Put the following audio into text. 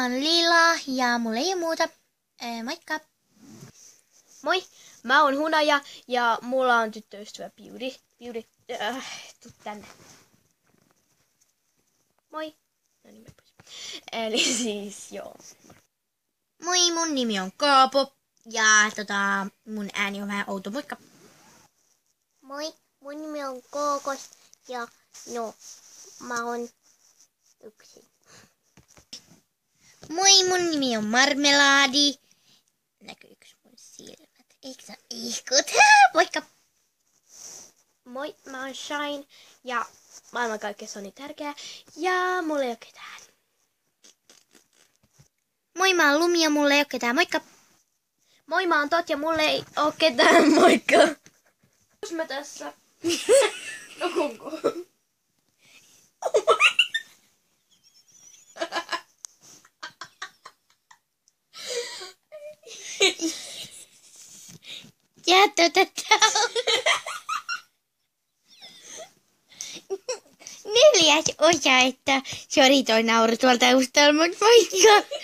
Mä oon Lila ja mulla ei ole muuta. Moikka! Moi, mä oon Hunaja ja mulla on tyttöystävä Beauty. Tuu tänne. Moi. No niin, eli siis joo. Moi, mun nimi on Kaapo ja mun ääni on vähän outo. Moikka! Moi, mun nimi on Kookos ja mä oon yksin. Moi, mun nimi on Marmelaadi. Näkyykö mun silmät? Eikö sä ihkut? Moikka! Moi, mä oon Shine ja maailmankaikkeus on niin tärkeää ja mulla ei oo ketään. Moi, mä oon Lumi ja mulla ei oo ketään. Moikka! Moi, mä oon Tot ja mulla ei oo ketään. Moikka! Jos mä tässä? No kunko? Jätä neljäs osa, että sori toi nauru tuolta taustalta, mutta moikka!